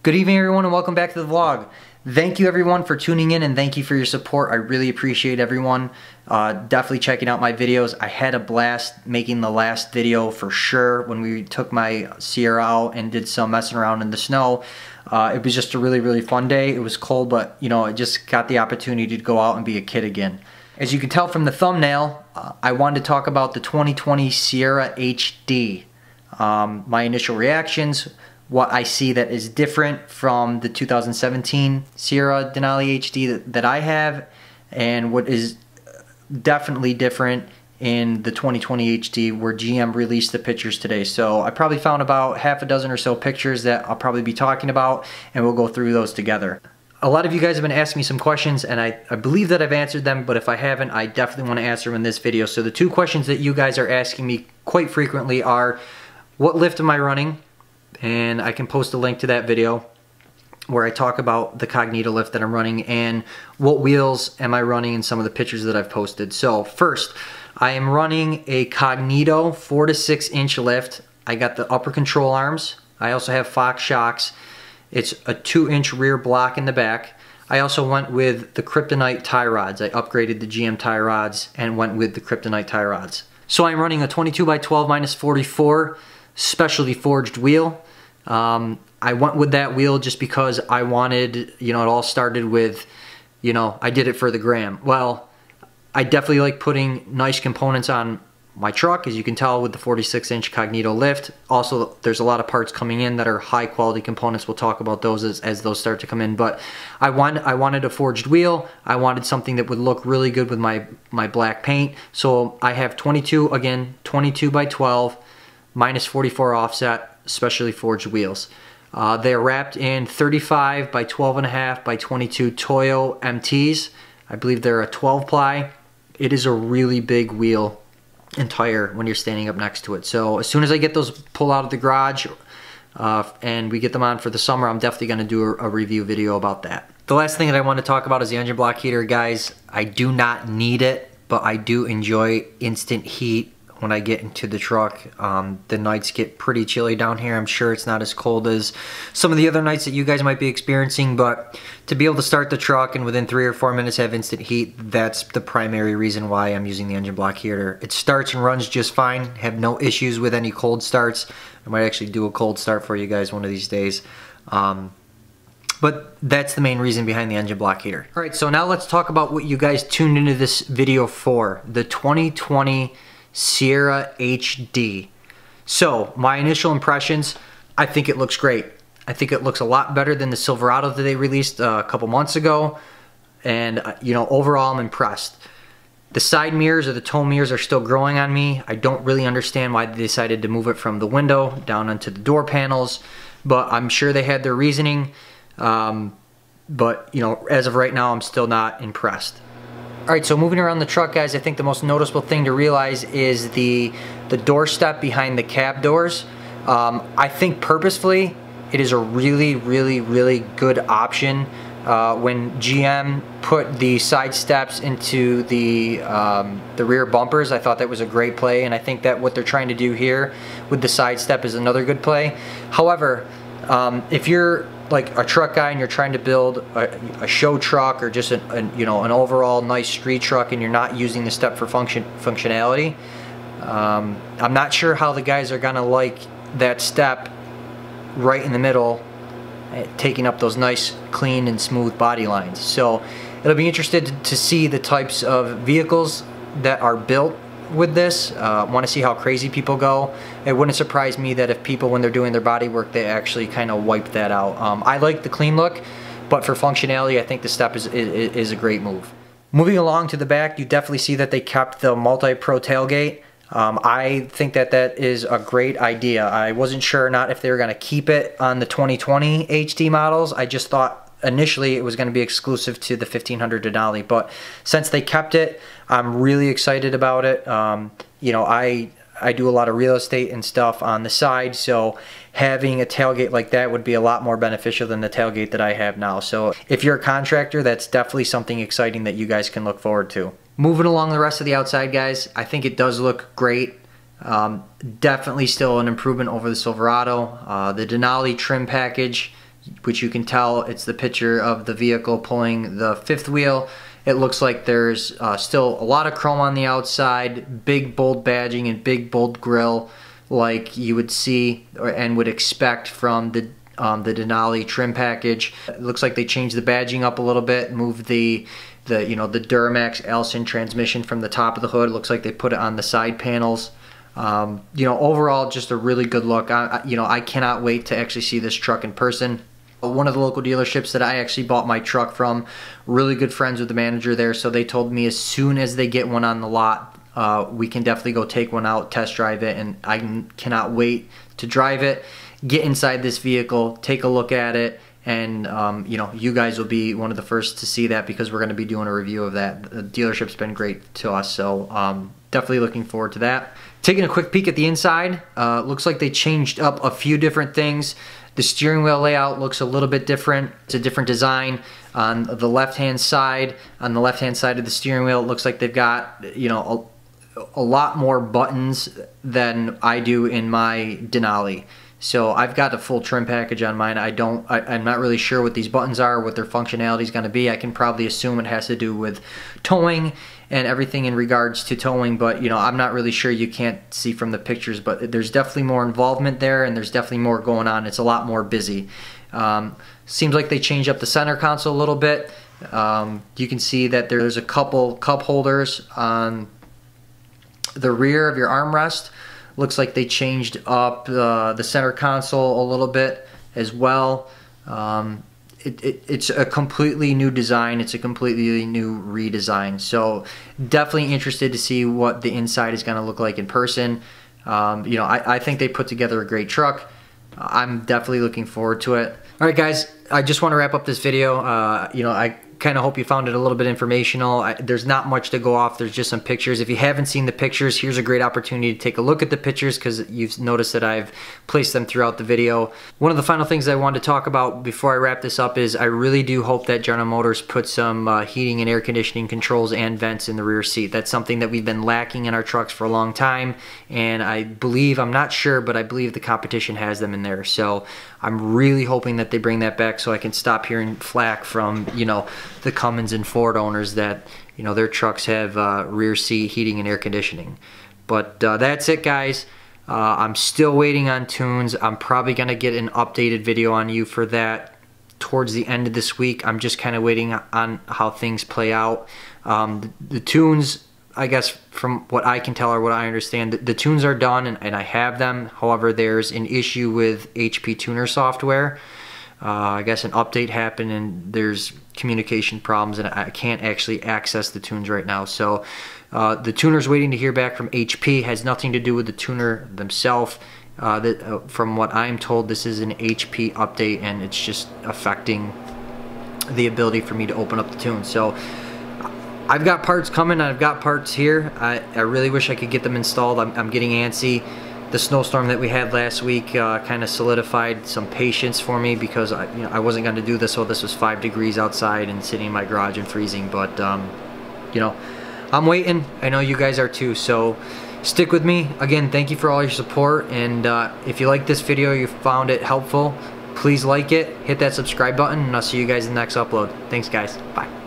Good evening everyone and welcome back to the vlog. Thank you everyone for tuning in and thank you for your support. I really appreciate everyone definitely checking out my videos. I had a blast making the last video for sure when we took my Sierra out and did some messing around in the snow. It was just a really fun day. It was cold, but you know, I just got the opportunity to go out and be a kid again. As you can tell from the thumbnail, I wanted to talk about the 2020 Sierra HD. My initial reactions, what I see that is different from the 2017 Sierra Denali HD that I have, and what is definitely different in the 2020 HD where GM released the pictures today. So I probably found about half a dozen or so pictures that I'll probably be talking about, and we'll go through those together. A lot of you guys have been asking me some questions, and I believe that I've answered them, but if I haven't, I definitely want to answer them in this video. So the two questions that you guys are asking me quite frequently are, what lift am I running? And I can post a link to that video where I talk about the Cognito lift that I'm running and what wheels am I running in some of the pictures that I've posted. So first, I am running a Cognito 4 to 6 inch lift. I got the upper control arms. I also have Fox shocks. It's a 2-inch rear block in the back. I also went with the Kryptonite tie rods. I upgraded the GM tie rods and went with the Kryptonite tie rods. So I'm running a 22x12 -44 specialty forged wheel. I went with that wheel just because I wanted, you know, it all started with, you know, I did it for the gram. Well, I definitely like putting nice components on my truck, as you can tell with the 46-inch Cognito lift. Also, there's a lot of parts coming in that are high quality components. We'll talk about those as those start to come in. But I wanted a forged wheel. I wanted something that would look really good with my black paint. So I have 22x12 -44 offset specially forged wheels. They're wrapped in 35x12.5x22 Toyo MTs. I believe they're a 12 ply. It is a really big wheel and tire when you're standing up next to it. So as soon as I get those pulled out of the garage and we get them on for the summer, I'm definitely going to do a review video about that. The last thing that I want to talk about is the engine block heater. Guys, I do not need it, but I do enjoy instant heat when I get into the truck. The nights get pretty chilly down here. I'm sure it's not as cold as some of the other nights that you guys might be experiencing, but to be able to start the truck and within 3 or 4 minutes have instant heat, that's the primary reason why I'm using the engine block heater. It starts and runs just fine. Have no issues with any cold starts. I might actually do a cold start for you guys one of these days. But that's the main reason behind the engine block heater. All right, so now let's talk about what you guys tuned into this video for, the 2020 Sierra HD. So my initial impressions, I think it looks great. I think it looks a lot better than the Silverado that they released a couple months ago, and you know, overall I'm impressed. The side mirrors or the tow mirrors are still growing on me. I don't really understand why they decided to move it from the window down onto the door panels, but I'm sure they had their reasoning. But you know, as of right now, I'm still not impressed. Alright, so moving around the truck, guys, I think the most noticeable thing to realize is the door step behind the cab doors. I think purposefully it is a really good option. When GM put the side steps into the rear bumpers, I thought that was a great play, and I think that what they're trying to do here with the side step is another good play. However, if you're like a truck guy and you're trying to build a show truck or just you know, an overall nice street truck, and you're not using the step for functionality, I'm not sure how the guys are gonna like that step right in the middle, taking up those nice clean and smooth body lines. So it'll be interesting to see the types of vehicles that are built with this. Want to see how crazy people go. It wouldn't surprise me that if people, when they're doing their body work, they actually kind of wipe that out. I like the clean look, but for functionality, I think the step is a great move. Moving along to the back, you definitely see that they kept the multi-pro tailgate. I think that is a great idea. I wasn't sure or not if they were going to keep it on the 2020 HD models. I just thought initially it was going to be exclusive to the 1500 Denali, but since they kept it, I'm really excited about it. You know, I do a lot of real estate and stuff on the side, so having a tailgate like that would be a lot more beneficial than the tailgate that I have now. So if you're a contractor, that's definitely something exciting that you guys can look forward to. Moving along the rest of the outside, guys, I think it does look great. Definitely still an improvement over the Silverado. The Denali trim package which you can tell it's the picture of the vehicle pulling the fifth wheel. It looks like there's still a lot of chrome on the outside, big bold badging and big bold grille like you would see and would expect from the Denali trim package. It looks like they changed the badging up a little bit, moved the Duramax Allison transmission from the top of the hood. It looks like they put it on the side panels. Overall, just a really good look. I cannot wait to actually see this truck in person. One of the local dealerships that I actually bought my truck from, really good friends with the manager there, so they told me as soon as they get one on the lot, we can definitely go take one out, test drive it, and I cannot wait to drive it, get inside this vehicle, take a look at it, and you guys will be one of the first to see that because we're going to be doing a review of that. The dealership's been great to us, so definitely looking forward to that. Taking a quick peek at the inside, looks like they changed up a few different things. The steering wheel layout looks a little bit different. It's a different design on the left-hand side. On the left-hand side of the steering wheel, it looks like they've got a lot more buttons than I do in my Denali. So I've got a full trim package on mine. I'm not really sure what these buttons are, what their functionality is going to be. I can probably assume it has to do with towing and everything in regards to towing, but I'm not really sure. You can't see from the pictures, but there's definitely more involvement there, and there's definitely more going on. It's a lot more busy. Seems like they changed up the center console a little bit. You can see that there's a couple cup holders on the rear of your armrest. Looks like they changed up the center console a little bit as well. It's a completely new design. It's a completely new redesign. So definitely interested to see what the inside is going to look like in person. I think they put together a great truck. I'm definitely looking forward to it. All right, guys, I just want to wrap up this video. I kind of hope you found it a little bit informational. There's not much to go off. There's just some pictures. If you haven't seen the pictures, here's a great opportunity to take a look at the pictures because you've noticed that I've placed them throughout the video. One of the final things I wanted to talk about before I wrap this up is I really do hope that General Motors puts some heating and air conditioning controls and vents in the rear seat. That's something that we've been lacking in our trucks for a long time, and I believe, I'm not sure, but I believe the competition has them in there. So I'm really hoping that they bring that back so I can stop hearing flack from, the Cummins and Ford owners that, their trucks have rear seat heating and air conditioning. But that's it, guys. I'm still waiting on tunes. I'm probably going to get an updated video on you for that towards the end of this week. I'm just kind of waiting on how things play out. The tunes, I guess from what I can tell or what I understand, the tunes are done and I have them. However, there's an issue with HP tuner software. I guess an update happened and there's communication problems and I can't actually access the tunes right now. So the tuner's waiting to hear back from HP. Has nothing to do with the tuner themselves. From what I'm told, this is an HP update and it's just affecting the ability for me to open up the tunes. So I've got parts coming. I've got parts here. I really wish I could get them installed. I'm getting antsy. The snowstorm that we had last week kind of solidified some patience for me because I wasn't going to do this. So this was 5 degrees outside and sitting in my garage and freezing. But I'm waiting. I know you guys are too. So stick with me. Again, thank you for all your support. And if you like this video, you found it helpful, please like it, hit that subscribe button, and I'll see you guys in the next upload. Thanks, guys. Bye.